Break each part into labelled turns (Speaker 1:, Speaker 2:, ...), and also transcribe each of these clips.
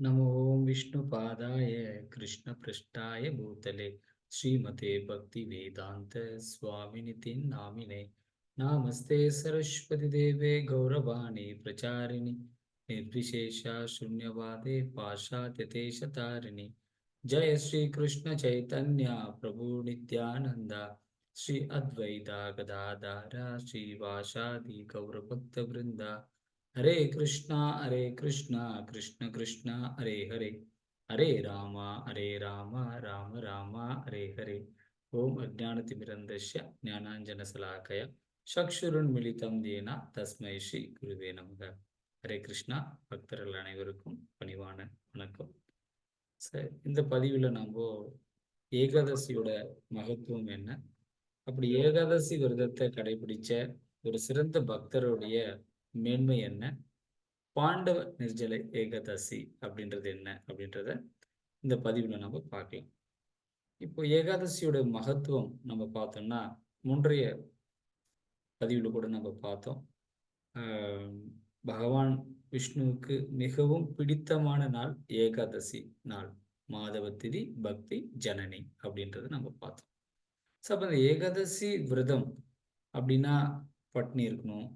Speaker 1: नमो विष्णुपादाय कृष्णपृष्ठाय भूतले श्रीमते भक्तिवेदान्त स्वामिनिति नामिने नमस्ते सरस्वतीदेवे गौरवाणी प्रचारिणि निर्विशेषा शून्यवादे पाश्चात्यदेशतारिणि जय श्री कृष्ण चैतन्य प्रभु नित्यानंद श्री अद्वैता गदाधर श्रीवासादि गौरभक्तवृंद हरे कृष्णा कृष्ण कृष्णा हरे हरे हरे राम राम राम हरे हरे ओम अज्ञानतिमिरन्दस्य ज्ञानाञ्जनशलाकया चक्षुरुन्मिलितं येन तस्मै ஸ்ரீ குருவே நமக. ஹரே கிருஷ்ணா. பக்தர்கள் அனைவருக்கும் பணிவான வணக்கம். இந்த பதிவில் நம்ம ஏகாதசியோட மகத்துவம் என்ன, அப்படி ஏகாதசி விரதத்தை கடைபிடிச்ச ஒரு சிறந்த பக்தருடைய மேன்மை என்ன, பாண்டவ நிர்ஜல ஏகாதசி அப்படின்றது என்ன அப்படின்றத இந்த பதிவில் நம்ம பார்க்கலாம். இப்போ ஏகாதசியோட மகத்துவம் நம்ம பார்த்தோம்னா, முன்றைய பதிவில் கூட நம்ம பார்த்தோம். பகவான் விஷ்ணுவுக்கு மிகவும் பிடித்தமான நாள் ஏகாதசி நாள். மாதவ திதி பக்தி ஜனனி அப்படின்றத நம்ம பார்த்தோம். ஸோ அப்போ இந்த ஏகாதசி விரதம் அப்படின்னா பட்னி இருக்கணும்,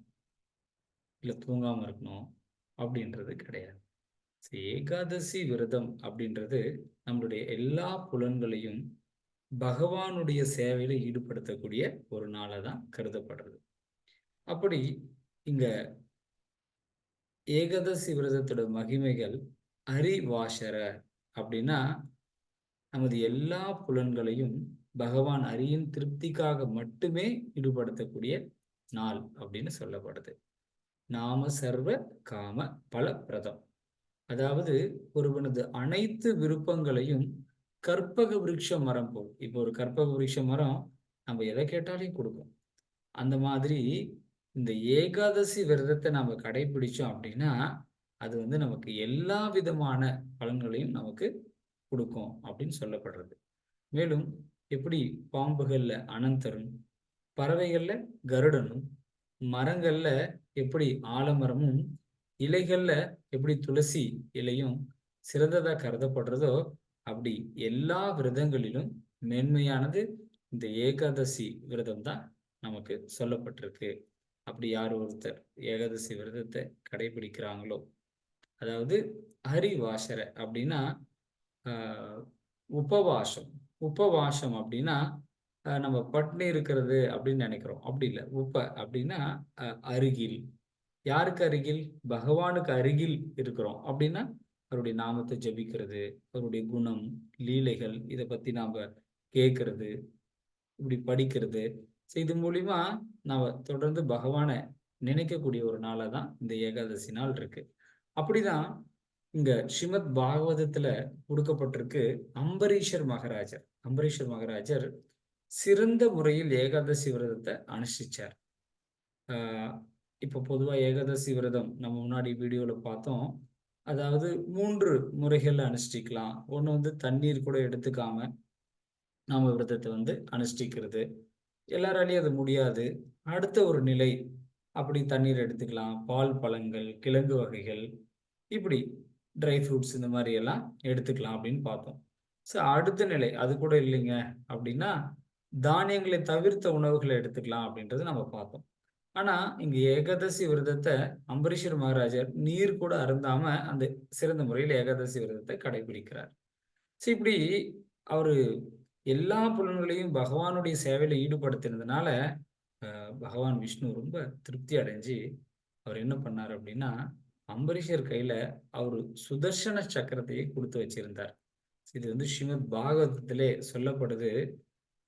Speaker 1: இல்லை தூங்காமல் இருக்கணும் அப்படின்றது கிடையாது. ஏகாதசி விரதம் அப்படின்றது நம்மளுடைய எல்லா புலன்களையும் பகவானுடைய சேவையில ஈடுபடுத்தக்கூடிய ஒரு நாளை தான் கருதப்படுறது. அப்படி இங்க ஏகாதசி விரதத்தோட மகிமைகள் ஹரிவாசர அப்படின்னா நமது எல்லா புலன்களையும் பகவான் ஹரியின் திருப்திக்காக மட்டுமே ஈடுபடுத்தக்கூடிய நாள் அப்படின்னு சொல்லப்படுது. நாம சர்வ காம பல பிரதம், அதாவது ஒருவனது அனைத்து விருப்பங்களையும் கற்பக விருட்ச மரம் போல். இப்போ ஒரு கற்பக விருட்ச மரம் நம்ம எதை கேட்டாலையும் கொடுக்கும். அந்த மாதிரி இந்த ஏகாதசி விரதத்தை நம்ம கடைபிடிச்சோம் அப்படின்னா அது நமக்கு எல்லா விதமான பலன்களையும் நமக்கு கொடுக்கும் அப்படின்னு சொல்லப்படுறது. மேலும் எப்படி பாம்புகள்ல அனந்தரும், பறவைகள்ல கருடனும், மரங்கள்ல எப்படி ஆலமரமும், இலைகள்ல எப்படி துளசி இலையும் சிறந்ததா கருதப்படுறதோ, அப்படி எல்லா விரதங்களிலும் மேன்மையானது இந்த ஏகாதசி விரதம் தான் நமக்கு சொல்லப்பட்டிருக்கு. அப்படி யார் ஒருத்தர் ஏகாதசி விரதத்தை கடைபிடிக்கிறாங்களோ, அதாவது ஹரிவாசர அப்படின்னா உபவாசம். உபவாசம் அப்படின்னா நம்ம பட்னி இருக்கிறது அப்படின்னு நினைக்கிறோம். அப்படி இல்லை. அப்படின்னா அருகில். யாருக்கு அருகில்? பகவானுக்கு அருகில் இருக்கிறோம் அப்படின்னா அவருடைய நாமத்தை ஜபிக்கிறது, அவருடைய குணம் லீலைகள் இதை பத்தி நாம கேட்கறது, இப்படி படிக்கிறது. இது மூலியமா நாம தொடர்ந்து பகவானை நினைக்கக்கூடிய ஒரு நாளா தான் இந்த ஏகாதசி நாள் இருக்கு. அப்படிதான் இங்க ஸ்ரீமத் பாகவதத்துல கொடுக்கப்பட்டிருக்கு. அம்பரீஷர் மகாராஜர் சிறந்த முறையில் ஏகாதசி விரதத்தை அனுஷ்டிச்சார். இப்போ பொதுவாக ஏகாதசி விரதம் நம்ம முன்னாடி வீடியோவில் பார்த்தோம். அதாவது 3 முறைகளில் அனுஷ்டிக்கலாம். ஒன்று தண்ணீர் கூட எடுத்துக்காம நாம விரதத்தை அனுஷ்டிக்கிறது. எல்லாராலையும் அது முடியாது. அடுத்த ஒரு நிலை, அப்படி தண்ணீர் எடுத்துக்கலாம், பால் பழங்கள், கிழங்கு வகைகள், இப்படி ட்ரை ஃப்ரூட்ஸ் இந்த மாதிரி எல்லாம் எடுத்துக்கலாம் அப்படின்னு பார்த்தோம். ஸோ அடுத்த நிலை அது கூட இல்லைங்க அப்படின்னா தானியங்களை தவிர்த்த உணவுகளை எடுத்துக்கலாம் அப்படின்றது நம்ம பார்த்தோம். ஆனா இங்க ஏகாதசி விரதத்தை அம்பரீஷர் மகாராஜர் நீர் கூட அருந்தாம அந்த சிறந்த முறையில் ஏகாதசி விரதத்தை கடைபிடிக்கிறார். ஸோ இப்படி அவரு எல்லா புலன்களையும் பகவானுடைய சேவையில ஈடுபடுத்தினதுனால பகவான் விஷ்ணு ரொம்ப திருப்தி அடைஞ்சு அவர் என்ன பண்ணார் அப்படின்னா, அம்பரீஷர் கையில அவரு சுதர்சன சக்கரத்தையே கொடுத்து வச்சிருந்தார். இது ஸ்ரீமத் பாகவதத்திலே சொல்லப்படுது.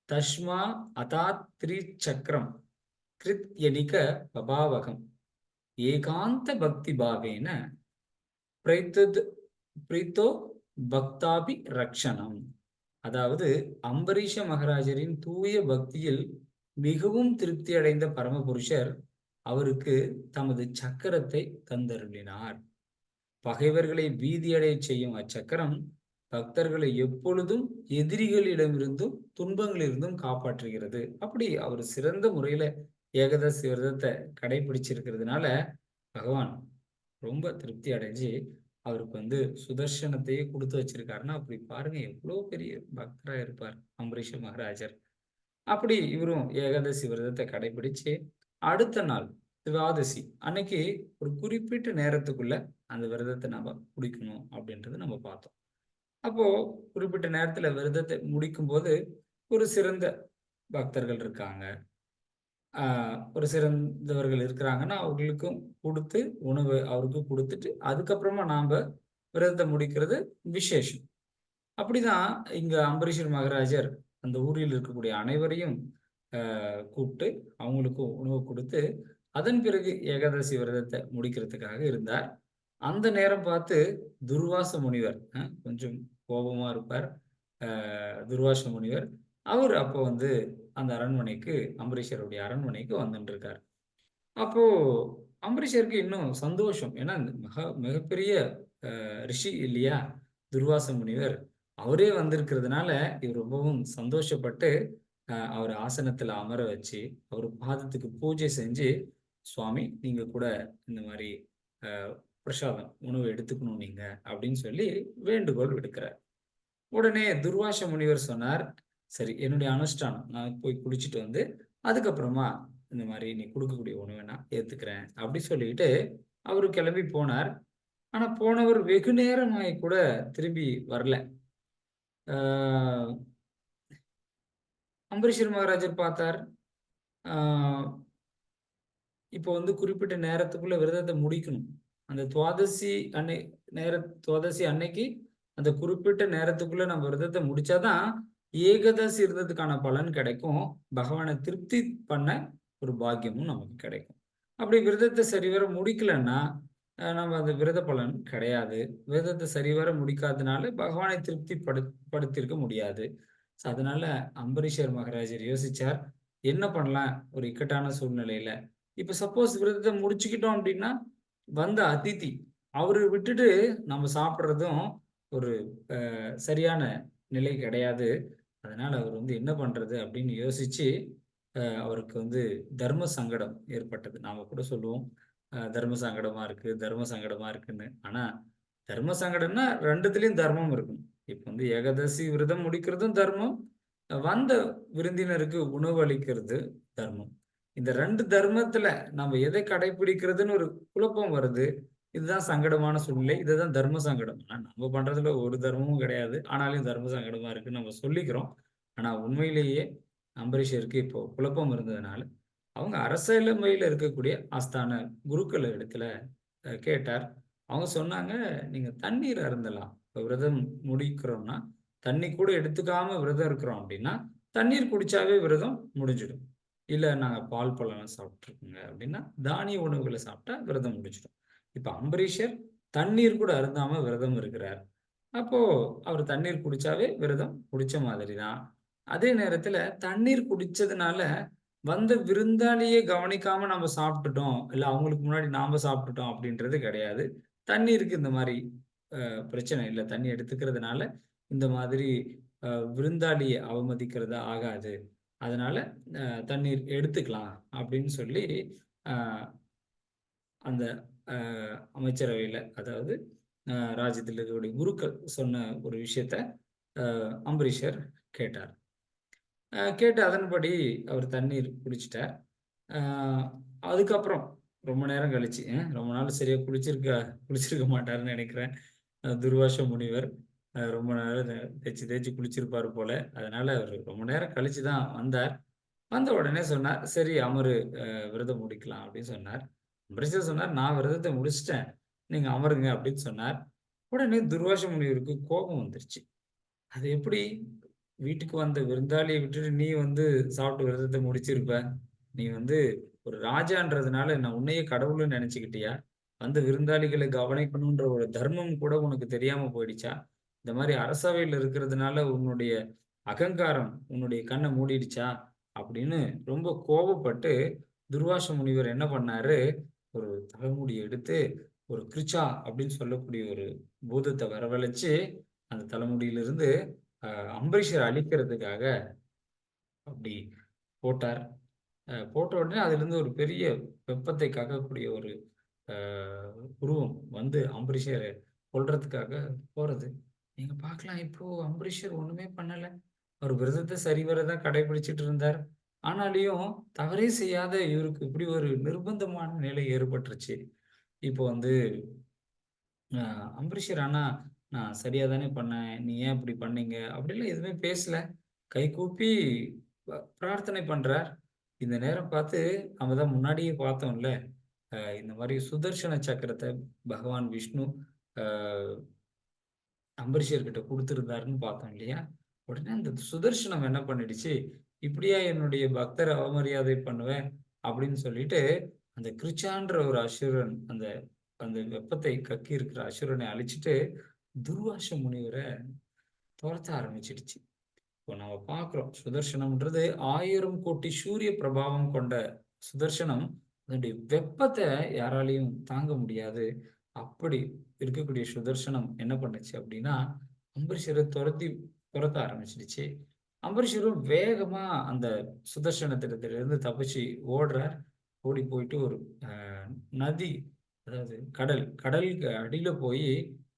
Speaker 1: தஷ்மா அதாத் திரிச்சக்கரம் கிருத்யனிக பபாவகம் ஏகாந்த பக்தி பாவேன பிரீத்தோ பக்தாபி ரக்ஷணம். அதாவது அம்பரீஷ மகாராஜரின் தூய பக்தியில் மிகவும் திருப்தி அடைந்த பரமபுருஷர் அவருக்கு தமது சக்கரத்தை தந்தருளினார். பகைவர்களை பீதியடைய செய்யும் அச்சக்கரம் பக்தர்களை எப்பொழுதும் எதிரிகளிடமிருந்தும் துன்பங்களிலிருந்தும் காப்பாற்றுகிறது. அப்படி அவர் சிறந்த முறையில ஏகாதசி விரதத்தை கடைபிடிச்சிருக்கிறதுனால பகவான் ரொம்ப திருப்தி அடைஞ்சு அவருக்கு வந்து சுதர்சனத்தையே கொடுத்து வச்சிருக்காருன்னா அப்படி பாருங்க எவ்வளவு பெரிய பக்தரா இருப்பார் அம்பரீஷ மகாராஜர். அப்படி இவரும் ஏகாதசி விரதத்தை கடைபிடிச்சு அடுத்த நாள் துவாதசி அன்னைக்கு ஒரு குறிப்பிட்ட நேரத்துக்குள்ள அந்த விரதத்தை நம்ம முடிக்கணும் அப்படின்றத நம்ம பார்த்தோம். அப்போ குறிப்பிட்ட நேரத்துல விரதத்தை முடிக்கும் போது ஒரு சிறந்த பக்தர்கள் இருக்காங்க, ஒரு சிறந்தவர்கள் இருக்கிறாங்கன்னா அவர்களுக்கும் கொடுத்து உணவு அவருக்கு கொடுத்துட்டு அதுக்கப்புறமா நாம விரதத்தை முடிக்கிறது விசேஷம். அப்படிதான் இங்க அம்பரீஷர் மகாராஜர் அந்த ஊரில் இருக்கக்கூடிய அனைவரையும் கூப்பிட்டு அவங்களுக்கும் உணவு கொடுத்து அதன் பிறகு ஏகாதசி விரதத்தை முடிக்கிறதுக்காக இருந்தார். அந்த நேரம் பார்த்து துர்வாச முனிவர் கொஞ்சம் கோபமா இருப்பார். துர்வாச முனிவர் அவர் அப்போ வந்து அந்த அரண்மனைக்கு அம்பரீஷருடைய அரண்மனைக்கு வந்துட்டு இருக்கார். அப்போ அம்பரீஷருக்கு இன்னும் சந்தோஷம். ஏன்னா மிகப்பெரிய ரிஷி இல்லையா துர்வாச முனிவர், அவரே வந்திருக்கிறதுனால இவர் ரொம்பவும் சந்தோஷப்பட்டு அவர் ஆசனத்துல அமர வச்சு அவர் பாதத்துக்கு பூஜை செஞ்சு, சுவாமி நீங்க கூட இந்த மாதிரி பிரசாதம் உணவு எடுத்துக்கணும் நீங்க அப்படின்னு சொல்லி வேண்டுகோள் விடுக்கிறார். உடனே துர்வாச முனிவர் சொன்னார், சரி என்னுடைய அனுஷ்டானம் நான் போய் குளிச்சுட்டு வந்து அதுக்கப்புறமா இந்த மாதிரி நீ கொடுக்கக்கூடிய உணவை நான் ஏத்துக்கிறேன் அப்படி சொல்லிட்டு அவரு கிளம்பி போனார். ஆனா போனவர் வெகு நேரமாய் கூட திரும்பி வரல. அம்பரீஷர் மகாராஜர் பார்த்தார், இப்போ வந்து குறிப்பிட்ட நேரத்துக்குள்ள விரதத்தை முடிக்கணும். அந்த துவாதசி அன்னைக்கு அந்த குறிப்பிட்ட நேரத்துக்குள்ள நம்ம விரதத்தை முடிச்சாதான் ஏகாதசி விரதத்துக்கான பலன் கிடைக்கும். பகவானை திருப்தி பண்ண ஒரு பாக்கியமும் நமக்கு கிடைக்கும். அப்படி விரதத்தை சரிவர முடிக்கலன்னா நம்ம அந்த விரத பலன் கிடையாது. விரதத்தை சரிவர முடிக்காதனால பகவானை திருப்தி படுத்திருக்க முடியாது. அதனால அம்பரீஷர் மகாராஜர் யோசிச்சார், என்ன பண்ணலாம் ஒரு இக்கட்டான சூழ்நிலையில. இப்ப சப்போஸ் விரதத்தை முடிச்சுக்கிட்டோம் அப்படின்னா வந்த அதிதி அவரு விட்டுட்டு நம்ம சாப்பிட்றதும் ஒரு சரியான நிலை கிடையாது. அதனால அவர் வந்து என்ன பண்றது அப்படின்னு யோசிச்சு அவருக்கு வந்து தர்ம சங்கடம் ஏற்பட்டது. நாம கூட சொல்லுவோம் தர்ம சங்கடமா இருக்கு, தர்ம சங்கடமா இருக்குன்னு. ஆனா தர்ம சங்கடம்னா ரெண்டுத்துலயும் தர்மம் இருக்கும். இப்ப வந்து ஏகாதசி விரதம் முடிக்கிறதும் தர்மம், வந்த விருந்தினருக்கு உணவு அளிக்கிறது தர்மம். இந்த ரெண்டு தர்மத்துல நம்ம எதை கடைபிடிக்கிறதுன்னு ஒரு குழப்பம் வருது. இதுதான் சங்கடமான சூழ்நிலை. இதுதான் தர்ம சங்கடம். நம்ம பண்றதுல ஒரு தர்மமும் கிடையாது. ஆனாலும் தர்ம சங்கடமா இருக்குன்னு நம்ம சொல்லிக்கிறோம். ஆனா உண்மையிலேயே அம்பரீஷருக்கு இப்போ குழப்பம் இருந்ததுனால அவங்க அரசியலமையில இருக்கக்கூடிய ஆஸ்தான குருக்கள் இடத்துல கேட்டார். அவங்க சொன்னாங்க, நீங்க தண்ணீர் அருந்தலாம். இப்போ விரதம் முடிக்கிறோம்னா தண்ணி கூட எடுத்துக்காம விரதம் இருக்கிறோம் அப்படின்னா தண்ணீர் குடிச்சாவே விரதம் முடிஞ்சிடும். இல்ல நாங்க பால் பழம் சாப்பிட்டுருக்கோங்க அப்படின்னா தானிய உணவுகளை சாப்பிட்டா விரதம் முடிச்சிடும். இப்ப அம்பரீஷர் தண்ணீர் கூட அருந்தாம விரதம் இருக்கிறார். அப்போ அவர் தண்ணீர் குடிச்சாவே விரதம் குடிச்ச மாதிரி தான். அதே நேரத்துல தண்ணீர் குடிச்சதுனால வந்த விருந்தாளியே கவனிக்காம நம்ம சாப்பிட்டுட்டோம், இல்ல அவங்களுக்கு முன்னாடி நாம சாப்பிட்டுட்டோம் அப்படின்றது கிடையாது. தண்ணீருக்கு இந்த மாதிரி பிரச்சனை இல்லை. தண்ணி எடுத்துக்கிறதுனால இந்த மாதிரி விருந்தாளியை அவமதிக்கிறதா ஆகாது. அதனால தண்ணீர் எடுத்துக்கலாம் அப்படின்னு சொல்லி அந்த அமைச்சரவையில அதாவது ராஜ்யத்தில் இருக்கக்கூடிய குருக்கள் சொன்ன ஒரு விஷயத்த அம்பரீஷர் கேட்டார். கேட்டு அதன்படி அவர் தண்ணீர் குடிச்சிட்டார். அதுக்கப்புறம் ரொம்ப நேரம் கழிச்சு ரொம்ப நாள் சரியா குளிச்சிருக்க மாட்டாருன்னு நினைக்கிறேன் துர்வாச முனிவர். ரொம்ப நேரம் தேய்ச்சி குளிச்சிருப்பாரு போல. அதனால அவர் ரொம்ப நேரம் கழிச்சு தான் வந்தார். வந்த உடனே சொன்னார், சரி அமரு, விரதம் முடிக்கலாம் அப்படின்னு சொன்னார். அம்பரீஷர் சொன்னார், நான் விரதத்தை முடிச்சிட்டேன், நீங்க அமருங்க அப்படின்னு சொன்னார். உடனே துர்வாச முனிவருக்கு கோபம் வந்துருச்சு. அது எப்படி வீட்டுக்கு வந்த விருந்தாளியை விட்டுட்டு நீ வந்து சாப்பிட்டு விரதத்தை முடிச்சிருப்ப? நீ வந்து ஒரு ராஜான்றதுனால நான் உன்னையே கடவுள்னு நினைச்சுக்கிட்டியா? வந்து விருந்தாளிகளை கவனிக்கணுன்ற ஒரு தர்மம் கூட உனக்கு தெரியாம போயிடுச்சா? இந்த மாதிரி அரசவையில் இருக்கிறதுனால உன்னுடைய அகங்காரம் உன்னுடைய கண்ணை மூடிடுச்சா? அப்படின்னு ரொம்ப கோபப்பட்டு துர்வாச முனிவர் என்ன பண்ணாரு, ஒரு தலைமுடியை எடுத்து ஒரு கிருச்சா அப்படின்னு சொல்லக்கூடிய ஒரு பூதத்தை வரவழைச்சு அந்த தலைமுடியிலிருந்து அம்பரீஷர் அழிக்கிறதுக்காக அப்படி போட்டார். போட்ட உடனே அதிலிருந்து ஒரு பெரிய வெப்பத்தை காக்கக்கூடிய ஒரு உருவம் வந்து அம்பரீஷர் கொல்றதுக்காக போறது. நீங்க பார்க்கலாம் இப்போ அம்பரீஷர் ஒண்ணுமே பண்ணல. அவர் விரதத்தை சரிவரதான் கடைபிடிச்சிட்டு இருந்தார். ஆனாலும் தவறே செய்யாத இவருக்கு இப்படி ஒரு நிர்பந்தமான நிலை ஏற்பட்டுருச்சு. இப்போ வந்து அம்பரீஷர் ஆனா, "நான் சரியா தானே பண்ணேன். நீ ஏன் இப்படி பண்ணீங்க?" அப்படிலாம் எதுவுமே பேசல. கைகூப்பி பிரார்த்தனை பண்றார். இந்த நேரம் பார்த்து நம்ம தான் முன்னாடியே பார்த்தோம்ல. இந்த மாரி சுதர்சன சக்கரத்த பகவான் விஷ்ணு அ அம்பரீஷர் கிட்ட குடுத்திருந்தாருன்னு பார்த்தோம் இல்லையா? உடனே அந்த சுதர்சனம் என்ன பண்ணிடுச்சு, "இப்படியா என்னுடைய பக்தர அவமரியாதை பண்ணுவ?" அப்படின்னு சொல்லிட்டு, அந்த கிருச்சான்ற ஒரு அசுரன் அந்த அந்த வெப்பத்தை கக்கி இருக்கிற அசுரனை அழிச்சுட்டு, துர்வாச முனிவர தொரத்த ஆரம்பிச்சிடுச்சு. இப்போ நம்ம பார்க்கிறோம். சுதர்சனம்ன்றது 1000 கோடி சூரிய பிரபாவம் கொண்ட சுதர்சனம், அதனுடைய வெப்பத்த யாராலயும் தாங்க முடியாது. அப்படி இருக்கக்கூடிய சுதர்சனம் என்ன பண்ணுச்சு அப்படின்னா, அம்பரீஷர தொரத்த ஆரம்பிச்சிடுச்சு. அம்பரீஷரும் வேகமா அந்த சுதர்சனத்திடத்திலிருந்து தப்பிச்சு ஓடுறார். ஓடி போயிட்டு ஒரு அ நதி, அதாவது கடலுக்கு அடியில போயி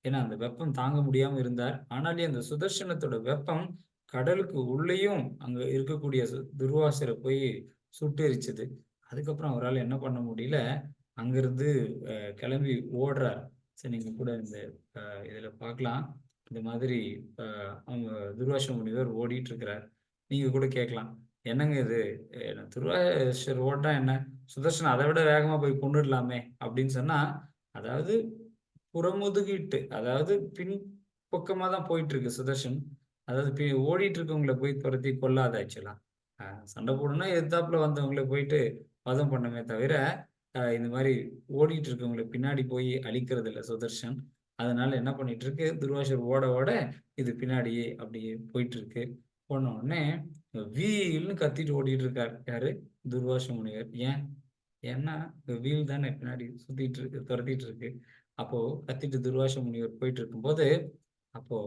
Speaker 1: ஏன்னா அந்த வெப்பம் தாங்க முடியாம இருந்தார். ஆனாலும் அந்த சுதர்சனத்தோட வெப்பம் கடலுக்கு உள்ளேயும் அங்க இருக்கக்கூடிய துர்வாசர போய் சுட்டெரிச்சது. அதுக்கப்புறம் அவரால என்ன பண்ண முடியல, அங்கிருந்து கிளம்பி ஓடுறார். சரி நீங்க கூட இந்த இதுல பார்க்கலாம். இந்த மாதிரி அ அவங்க துர்வாச முனிவர் ஓடிட்டு இருக்கிறார். நீங்க கூட கேட்கலாம். "என்னங்க இது? துர்வாசர் ஓடுனா என்ன? சுதர்சனம் அத விட வேகமா போய் கொன்னுடலாமே!" அப்படின்னு சொன்னா, அதாவது புறமுதுகிட்டு, அதாவது பின் பக்கமா தான் போயிட்டு இருக்கு சுதர்ஷன். அதாவது ஓடிட்டு இருக்கவங்கள போய் துரத்தி கொல்லாது ஆக்சுவலா. சண்டை போடணும்னா எதிர்த்தாப்புல வந்தவங்கள போயிட்டு வதம் பண்ணுமே தவிர, இந்த மாரி ஓடிட்டு இருக்கவங்கள பின்னாடி போய் அழிக்கிறது இல்ல சுதர்ஷன். அதனால என்ன பண்ணிட்டு இருக்கு, துர்வாசர் ஓட ஓட இது பின்னாடியே அப்படியே போயிட்டு இருக்கு. போன உடனே வீல்ன்னு கத்திட்டு ஓடிட்டு இருக்காரு. யாரு? துர்வாச முனிவர். ஏன்? ஏன்னா, வீல் தானே பின்னாடி சுத்திட்டு இருக்கு, துரத்திட்டு இருக்கு. அப்போ கத்திட்டு துர்வாச முனிவர் போயிட்டு இருக்கும்போது, அப்போ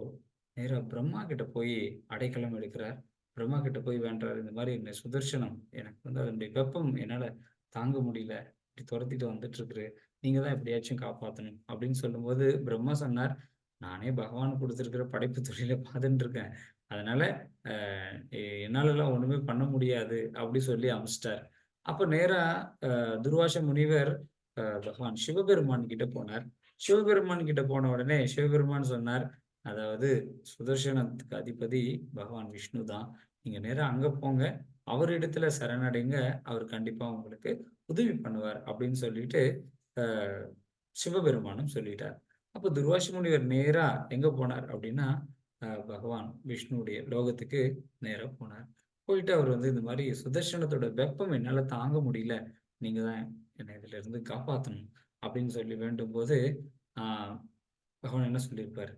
Speaker 1: நேரா பிரம்மா கிட்ட போய் அடைக்கலம் எடுக்கிறார். பிரம்மா கிட்ட போய் வேண்டுறார். இந்த மாரி என்ன சுதர்சனம் எனக்கு வந்து அதனுடைய வெப்பம் என்னால தாங்க முடியல. இப்படி துரத்திட்டு வந்துட்டு இருக்குது. நீங்க தான் எப்படியாச்சும் காப்பாத்தணும். அப்படின்னு சொல்லும்போது பிரம்மா சொன்னார், நானே பகவான் குடுத்திருக்கிற படைப்பு தொழில பார்த்துட்டு இருக்கேன். அதனால அ என்னாலலாம் ஒண்ணுமே பண்ண முடியாது. அப்படி சொல்லி அனுப்பிச்சுட்டார். அப்ப நேரா துர்வாச முனிவர் பகவான் சிவபெருமான் கிட்ட போனார். சிவபெருமான் கிட்ட போன உடனே சிவபெருமான் சொன்னார், அதாவது சுதர்சனத்துக்கு அதிபதி பகவான் விஷ்ணு தான். நீங்க நேரா அங்க போங்க. அவரிடத்துல சரணடைங்க. அவர் கண்டிப்பா உங்களுக்கு உதவி பண்ணுவார் அப்படின்னு சொல்லிட்டு, அ சிவபெருமானும் சொல்லிட்டார். அப்ப துர்வாச முனிவர் நேரா எங்க போனார் அப்படின்னா, பகவான் விஷ்ணுவுடைய லோகத்துக்கு நேரா போனார். போயிட்டு அவர் வந்து இந்த மாரி சுதர்சனத்தோட வெப்பம் என்னால தாங்க முடியல. நீங்க தான் என்ன இதிலிருந்து காப்பாத்தணும் அப்படின்னு சொல்லி வேண்டும்போது, ஆ பகவான் என்ன சொல்லியிருப்பாரு?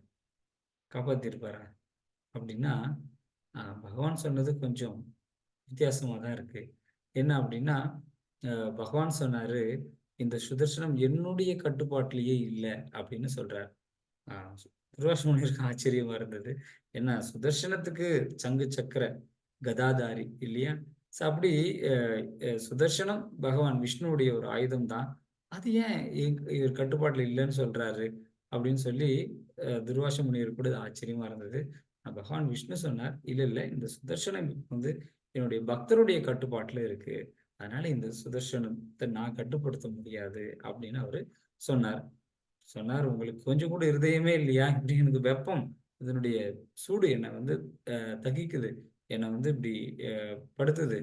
Speaker 1: காப்பாத்தியிருப்பாரா? அப்படின்னா, பகவான் சொன்னது கொஞ்சம் வித்தியாசமா தான் இருக்கு. என்ன அப்படின்னா, அ பகவான் சொன்னாரு, "இந்த சுதர்சனம் என்னுடைய கட்டுப்பாட்டிலேயே இல்ல" அப்படின்னு சொல்றார். ஆ துர்வாச முனிவருக்கு ஆச்சரியமா இருந்தது. ஏன்னா சுதர்சனத்துக்கு சங்கு சக்கர கதாதாரி இல்லையா? ஸோ அப்படி அ அ சுதர்சனம் பகவான் விஷ்ணுவுடைய ஒரு ஆயுதம் தான். அது ஏன் இவர் கட்டுப்பாட்டுல இல்லன்னு சொல்றாரு? அப்படின்னு சொல்லி துர்வாச முனிவர் கூட ஆச்சரியமா இருந்தது. பகவான் விஷ்ணு சொன்னார், "இல்ல, இல்ல இந்த சுதர்சனம் வந்து என்னுடைய பக்தருடைய கட்டுப்பாட்டுல இருக்கு. அதனால இந்த சுதர்சனத்த நான் கட்டுப்படுத்த முடியாது." அப்படின்னு அவரு சொன்னார். சொன்னாரு, "உங்களுக்கு கொஞ்சம் கூட இருதயமே இல்லையா? இப்படி எனக்கு வெப்பம், இதனுடைய சூடு என்ன வந்து தகிக்குது. என்ன வந்து இப்படி அ படுத்துது.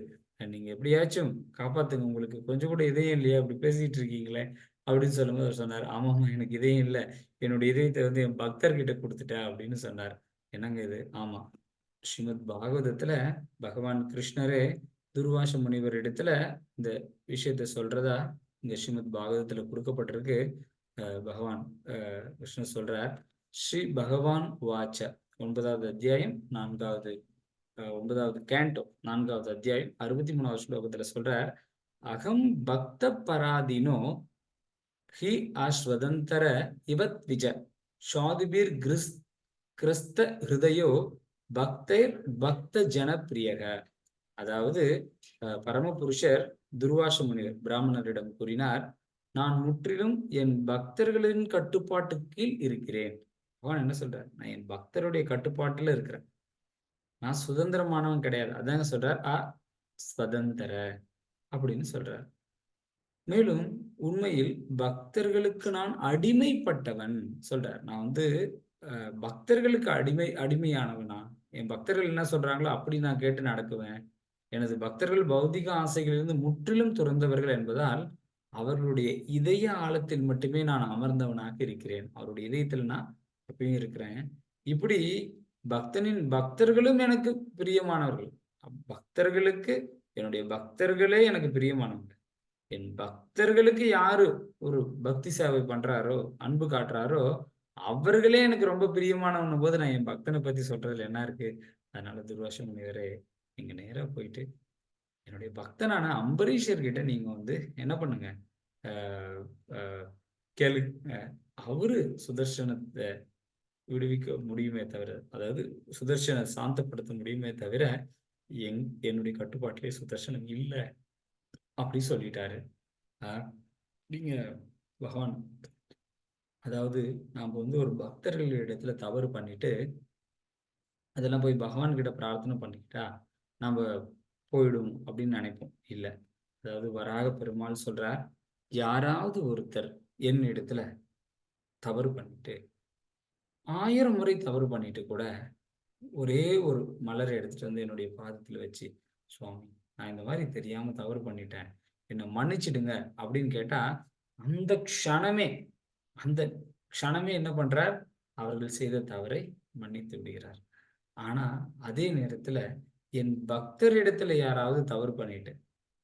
Speaker 1: நீங்க எப்படியாச்சும் காப்பாத்துங்க. உங்களுக்கு கொஞ்சம் கூட இதயம் இல்லையா? இப்படி பேசிட்டு இருக்கீங்களே!" அப்படின்னு சொல்லும்போது அவர் சொன்னாரு, "ஆமாமா எனக்கு இதயம் இல்ல. என்னுடைய இதயத்த வந்து என் பக்தர்கிட்ட குடுத்துட்டேன்." அப்படின்னு சொன்னார். என்னங்க இது? ஆமா. ஸ்ரீமத் பாகவதத்துல பகவான் கிருஷ்ணரே துர்வாச முனிவர் இடத்துல இந்த விஷயத்த சொல்றதா இங்க ஸ்ரீமத் பாகவதத்துல குடுக்கப்பட்டிருக்கு. பகவான் கிருஷ்ணர் சொல்றார், ஸ்ரீ பகவான் வாச்ச 9வது அத்தியாயம் 4வது 9வது கேண்டோ 4வது அத்தியாயம் 63வது ஸ்லோகத்துல சொல்றார், அகம் பக்த பராதீனோ ஹி ஆஸ்வதந்தர இவத் விஜ ஷாதிபிர் கிறிஸ்த ஹிருதயோ பக்தைர் பக்த ஜனப்பிரியக. அதாவது பரமபுருஷர் துர்வாச முனிவர் பிராமணரிடம் கூறினார், நான் முற்றிலும் என் பக்தர்களின் கட்டுப்பாட்டுக்கு கீழ் இருக்கிறேன். பகவான் என்ன சொல்றார்? நான் என் பக்தருடைய கட்டுப்பாட்டுல இருக்கிறேன். நான் சுதந்திரமானவன் கிடையாது. அதாங்க சொல்றார் ஸ்வதந்திர அப்படின்னு சொல்றார். மேலும் உண்மையில் பக்தர்களுக்கு நான் அடிமைப்பட்டவன் சொல்றார். நான் வந்து பக்தர்களுக்கு அடிமையானவனா? என் பக்தர்கள் என்ன சொல்றாங்களோ அப்படி நான் கேட்டு நடக்குவேன். எனது பக்தர்கள் பௌதிக ஆசைகளிலிருந்து முற்றிலும் துறந்தவர்கள் என்பதால் அவர்களுடைய இதய ஆழத்தில் மட்டுமே நான் அமர்ந்தவனாக இருக்கிறேன். அவருடைய இதயத்தில் நான் எப்பயும் இருக்கிறேன். இப்படி பக்தர்களும் எனக்கு பிரியமானவர்கள். பக்தர்களுக்கு என்னுடைய பக்தர்களே எனக்கு பிரியமானவர்கள். என் பக்தர்களுக்கு யாரு ஒரு பக்தி சேவை பண்றாரோ, அன்பு காட்டுறாரோ, அவர்களே எனக்கு ரொம்ப பிரியமானவன்னும் போது நான் என் பக்தனை பத்தி சொல்றதுல என்ன இருக்கு? அதனால துர்வாச முனிவரே, நீங்க நேரா போயிட்டு என்னுடைய பக்தனான அம்பரீஷர் கிட்ட நீங்க வந்து என்ன பண்ணுங்க? கேளு. அவரு சுதர்சனத்தை விடுவிக்க முடியுமே தவிர, அதாவது சுதர்சனை சாந்தப்படுத்த முடியுமே தவிர, என்னுடைய கட்டுப்பாட்டிலே சுதர்சனம் இல்ல. அப்படி சொல்லிட்டாரு. நீங்க பகவான், அதாவது நாம வந்து ஒரு பக்தர்கள் இடத்துல தவறு பண்ணிட்டு அதெல்லாம் போய் பகவான் கிட்ட பிரார்த்தனை பண்ணிக்கிட்டா நம்ம போயிடும் அப்படின்னு நினைப்போம். இல்ல, அதாவது வராக பெருமாள் சொல்றார், யாராவது ஒருத்தர் என் இடத்துல தவறு பண்ணிட்டு 1000 முறை தவறு பண்ணிட்டு கூட ஒரே ஒரு மலரை எடுத்துட்டு வந்து என்னுடைய பாதத்துல வச்சு, சுவாமி நான் இந்த மாதிரி தெரியாம தவறு பண்ணிட்டேன், என்னை மன்னிச்சிடுங்க அப்படின்னு கேட்டா, அந்த க்ஷணமே அந்த க்ஷணமே என்ன பண்றார்? அவர்கள் செய்த தவறை மன்னித்து விடுகிறார். ஆனா அதே நேரத்துல என் பக்தரிடத்துல யாராவது தவறு பண்ணிட்டு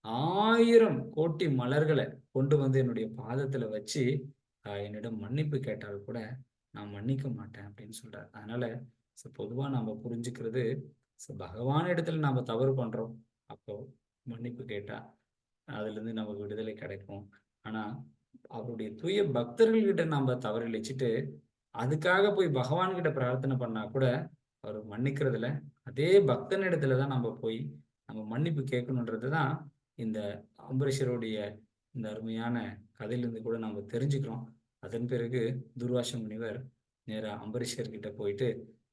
Speaker 1: 1000 கோடி மலர்களை கொண்டு வந்து என்னுடைய பாதத்துல வச்சு என்னிடம் மன்னிப்பு கேட்டால் கூட நான் மன்னிக்க மாட்டேன் அப்படின்னு சொல்றார். அதனால பொதுவா நம்ம புரிஞ்சுக்கிறது, பகவான் இடத்துல நாம தவறு பண்றோம், அப்போ மன்னிப்பு கேட்டா அதுல இருந்து நமக்கு விடுதலை கிடைக்கும். ஆனா அவருடைய தூய பக்தர்கள்கிட்ட நாம தவறிழைச்சிட்டு அதுக்காக போய் பகவான் கிட்ட பிரார்த்தனை பண்ணா கூட அவர் மன்னிக்கிறதுல, அதே பக்தனிடத்துல தான் நம்ம போய் நம்ம மன்னிப்பு கேட்கணுன்றதுதான் இந்த அம்பரீஷருடைய இந்த அருமையான கதையிலிருந்து கூட நம்ம தெரிஞ்சுக்கிறோம். அதன் பிறகு துர்வாச முனிவர் நேரா அம்பரீஷர் கிட்ட போயிட்டு,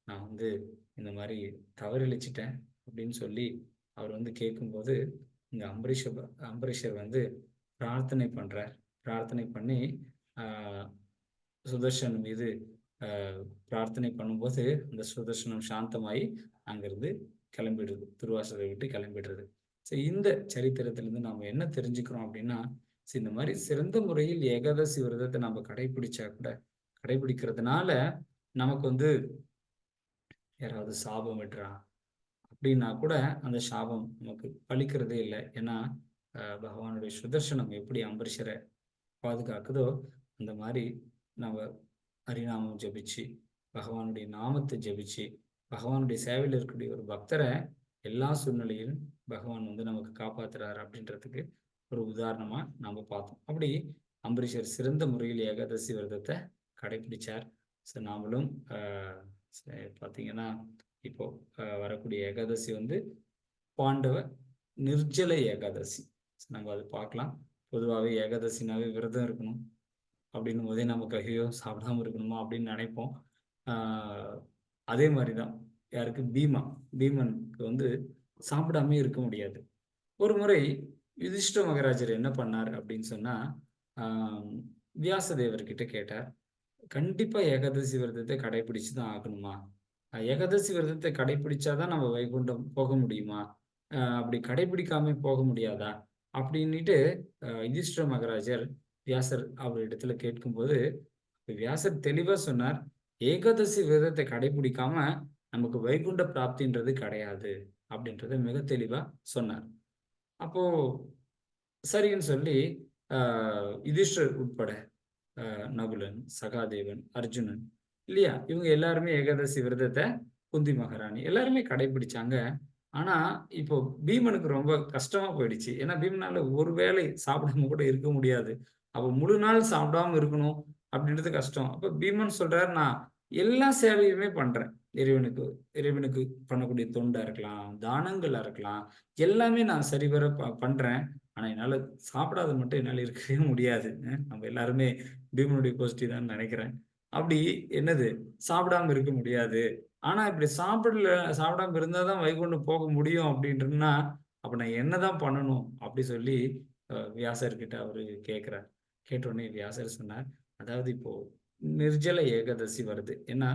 Speaker 1: நான் வந்து இந்த மாதிரி தவறிழைச்சிட்டேன் அப்படின்னு சொல்லி அவர் வந்து கேட்கும்போது, இங்க அம்பரீஷர் வந்து பிரார்த்தனை பண்றார். பிரார்த்தனை பண்ணி சுதர்சன் மீது பிரார்த்தனை பண்ணும்போது அந்த சுதர்சனம் சாந்தமாயி அங்கிருந்து கிளம்பிடுது, துர்வாசரை விட்டு கிளம்பிடுறது. இந்த சரித்திரத்திலிருந்து நாம என்ன தெரிஞ்சுக்கிறோம் அப்படின்னா, இந்த மாதிரி சிறந்த முறையில் ஏகாதசி விரதத்தை நம்ம கடைபிடிக்கிறதுனால நமக்கு வந்து யாராவது சாபம் விடுறா அப்படின்னா கூட அந்த சாபம் நமக்கு பலிக்கிறதே இல்லை. ஏன்னா பகவானுடைய சுதர்சனம் எப்படி அம்பரீஷரை பாதுகாக்குதோ அந்த மாதிரி நம்ம ஹரிநாமம் ஜபிச்சு, பகவானுடைய நாமத்தை ஜபிச்சு, பகவானுடைய சேவையில் இருக்கக்கூடிய ஒரு பக்தரை எல்லா சூழ்நிலையிலும் பகவான் வந்து நமக்கு காப்பாத்துறாரு அப்படின்றதுக்கு ஒரு உதாரணமா நாம பார்த்தோம். அப்படி அம்பரீஷர் சிறந்த முறையில் ஏகாதசி விரதத்தை கடைபிடிச்சார். நாமளும் பார்த்தீங்கன்னா இப்போ வரக்கூடிய ஏகாதசி வந்து பாண்டவ நிர்ஜல ஏகாதசி. நம்ம அதை பார்க்கலாம். பொதுவாகவே ஏகாதசினாவே விரதம் இருக்கணும் அப்படின்னும் போதே நமக்கு ஐயோ சாப்பிடாம இருக்கணுமா அப்படின்னு நினைப்போம். அதே மாதிரிதான் யாருக்கு பீமனுக்கு வந்து சாப்பிடாம இருக்க முடியாது. ஒரு முறை யுதிஷ்ட மகாராஜர் என்ன பண்ணார் அப்படின்னு சொன்னா, வியாசதேவர்கிட்ட கேட்டார், கண்டிப்பா ஏகாதசி விரதத்தை கடைபிடிச்சுதான் ஆகணுமா? ஏகாதசி விரதத்தை கடைபிடிச்சாதான் நம்ம வைகுண்டம் போக முடியுமா? அப்படி கடைபிடிக்காம போக முடியாதா அப்படின்னுட்டு யுதிஷ்ட மகாராஜர் வியாசர் அவரிடத்துல கேட்கும்போது, வியாசர் தெளிவா சொன்னார், ஏகாதசி விரதத்தை கடைபிடிக்காம நமக்கு வைகுண்ட பிராப்தின்றது கிடையாது அப்படின்றத மிக தெளிவா சொன்னார். அப்போ சரின்னு சொல்லி யுதிஷ்டர் உட்பட நகுலன், சகாதேவன், அர்ஜுனன் இல்லையா, இவங்க எல்லாருமே ஏகாதசி விரதத்தை, குந்தி மகாராணி எல்லாருமே கடைபிடிச்சாங்க. ஆனா இப்போ பீமனுக்கு ரொம்ப கஷ்டமா போயிடுச்சு. ஏன்னா பீமனால ஒரு வேளை சாப்பிடாம கூட இருக்க முடியாது. அப்ப முழு நாள் சாப்பிடாம இருக்கணும் அப்படின்றது கஷ்டம். அப்ப பீமன் சொல்றாரு, நான் எல்லா சேவையுமே பண்றேன், இறைவனுக்கு இறைவனுக்கு பண்ணக்கூடிய தொண்டா இருக்கலாம், தானங்களா இருக்கலாம். எல்லாமே நான் சரிவர பண்றேன். ஆனா என்னால சாப்பிடாத மட்டும் என்னால இருக்கவே முடியாது. நம்ம எல்லாருமே பீமனுடைய கோஷ்டி தான் நெனைக்கிறேன். அப்படி என்னது சாப்பிடாம இருக்க முடியாது. ஆனா இப்படி சாப்பிடாம இருந்தா தான் வைகுண்டம் போக முடியும் அப்படின்றன்னா, அப்ப நான் என்னதான் பண்ணணும்? அப்படி சொல்லி வியாசர்கிட்ட அவரு கேட்கிறார். கேட்டவுடனே வியாசர் சொன்னார், அதாவது இப்போ நிர்ஜல ஏகாதசி வருது. ஏன்னா,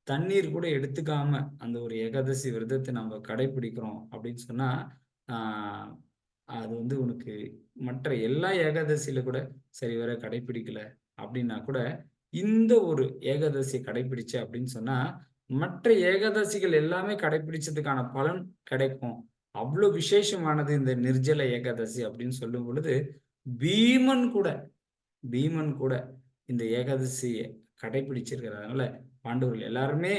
Speaker 1: தண்ணீர் கூட எடுத்துக்காம அந்த ஒரு ஏகாதசி விரதத்த நம்ம கடைபிடிக்கிறோம் அப்படின்னு சொன்னா, ஆ அது வந்து உனக்கு மற்ற எல்லா ஏகாதசியில கூட சரிவர கடைபிடிக்கல அப்படின்னா கூட, இந்த ஒரு ஏகாதசிய கடைபிடிச்ச அப்படின்னு சொன்னா, மற்ற ஏகாதசிகள் எல்லாமே கடைபிடிச்சதுக்கான பலன் கிடைக்கும். அவ்ளோ விசேஷமானது இந்த நிர்ஜல ஏகாதசி அப்படின்னு சொல்லும் பொழுது, பீமன் கூட பீமன் கூட இந்த ஏகாதசிய கடைபிடிச்சிருக்கிறதுனால, பாண்டவர்கள் எல்லாருமே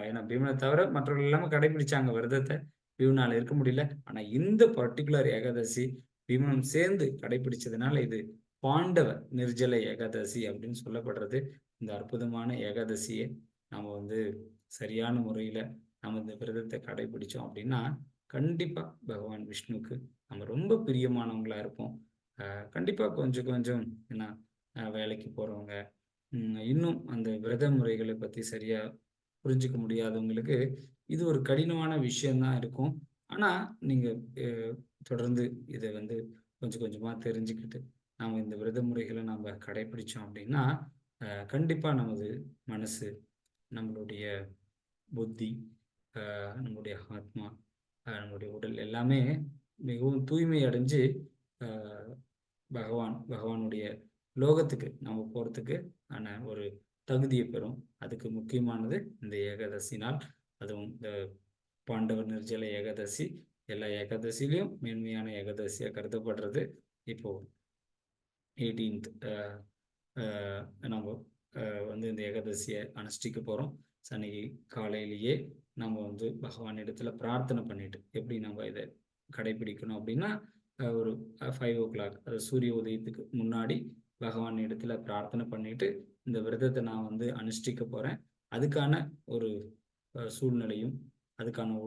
Speaker 1: ஏன்னா பீமன தவிர மற்றவர்கள் எல்லாமே கடைபிடிச்சாங்க விரதத்த. பீமனால இருக்க முடியல. ஆனா இந்த பர்ட்டிகுலர் ஏகாதசி பீமனும் சேர்ந்து கடைபிடிச்சதுனால, இது பாண்டவ நிர்ஜல ஏகாதசி அப்படின்னு சொல்லப்படுறது. இந்த அற்புதமான ஏகாதசிய நாம வந்து சரியான முறையில நம்ம இந்த விரதத்த கடைபிடிச்சோம் அப்படின்னா, கண்டிப்பா பகவான் விஷ்ணுவுக்கு நம்ம ரொம்ப பிரியமானவங்களா இருப்போம். கண்டிப்பா கொஞ்சம் கொஞ்சம் ஏன்னா வேலைக்கு போறவங்க, இன்னும் அந்த விரத முறைகள பத்தி சரியா புரிஞ்சுக்க முடியாதவங்களுக்கு, இது ஒரு கடினமான விஷயம் தான் இருக்கும். ஆனா, நீங்க அ தொடர்ந்து இத வந்து கொஞ்சம் கொஞ்சமா தெரிஞ்சுக்கிட்டு, நாம இந்த விரத முறைகள நாம கடைபிடிச்சோம் அப்படின்னா, கண்டிப்பா நமது மனசு, நம்மளுடைய புத்தி, நம்முடைய ஆத்மா, நம்முடைய உடல் எல்லாமே மிகவும் தூய்மை அடைஞ்சு, அ பகவானுடைய லோகத்துக்கு நம்ம போறதுக்கு ஆன ஒரு தகுதிய பெறும். அதுக்கு முக்கியமானது இந்த ஏகாதசி நாள். அதுவும் இந்த பாண்டவர் நிர்ஜல ஏகாதசி. எல்லா ஏகாதசியிலயும் மேன்மையான ஏகாதசியா கருதப்படுறது. இப்போ 18த் அ நம்ம வந்து இந்த ஏகாதசிய அனுஷ்டிக்க போறோம். அன்னைக்கு காலையிலேயே நம்ம வந்து பகவானிடத்துல பிரார்த்தனை பண்ணிட்டு, எப்படி நம்ம இத கடைபிடிக்கணும் அப்படின்னா, ஒரு 5:00 அது சூரிய உதயத்துக்கு முன்னாடி பகவானிடத்துல பிரார்த்தனை பண்ணிட்டு, இந்த விரதத்த நான் வந்து அனுஷ்டிக்க போறேன். அதுக்கான ஒரு சூழ்நிலையும், அதுக்கான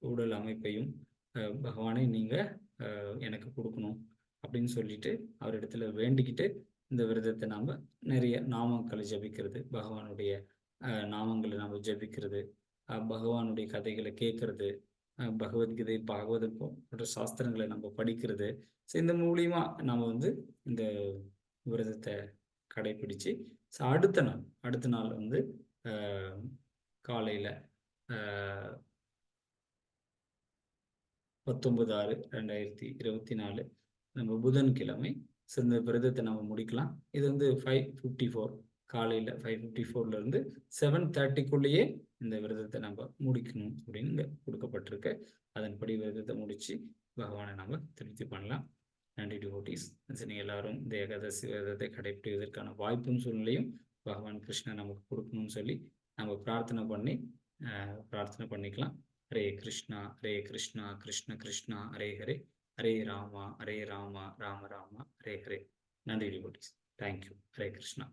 Speaker 1: உடல் அமைப்பையும் பகவானே நீங்க எனக்கு குடுக்கணும் அப்படின்னு சொல்லிட்டு, அவரிடத்துல வேண்டிக்கிட்டு, இந்த விரதத்த நாம நிறைய நாமங்கள ஜெபிக்கிறது. பகவானுடைய நாமங்கள நாம ஜெபிக்கிறது. பகவானுடைய கதைகள கேட்கறது. பகவத்கீதை, பாகவதம் போன்ற சாஸ்திரங்கள நம்ம படிக்கிறது. ஸோ இந்த மூலியமா நாம வந்து இந்த விரதத்த கடைபிடிச்சு, அடுத்த நாள் வந்து அ காலையில அ 19/6/2024 நம்ம புதன்கிழமை இந்த விரதத்த நம்ம முடிக்கலாம். இது வந்து 5:54 காலையில 5:54 இருந்து 7:30க்குள்ளேயே இந்த விரதத்த நம்ம முடிக்கணும் அப்படின்னு இங்க குடுக்கப்பட்டிருக்கு. அதன்படி விரதத்த முடிச்சு பகவான நாம திருப்தி பண்ணலாம். நன்றி டிவோட்டீஸ். நீங்க எல்லாரும் இந்த ஏகாதசி விரதத்தை கடைபிடிப்பதற்கான வாய்ப்பும் சூழ்நிலையும் பகவான் கிருஷ்ணன் நமக்கு கொடுக்கணும்னு சொல்லி நம்ம பிரார்த்தனை பண்ணிக்கலாம். ஹரே கிருஷ்ணா ஹரே கிருஷ்ணா கிருஷ்ண கிருஷ்ணா ஹரே ஹரே ஹரே ராமா ஹரே ராமா ராம ராமா ஹரே ஹரே. நன்றி டிவோட்டீஸ். தேங்க்யூ. ஹரே கிருஷ்ணா.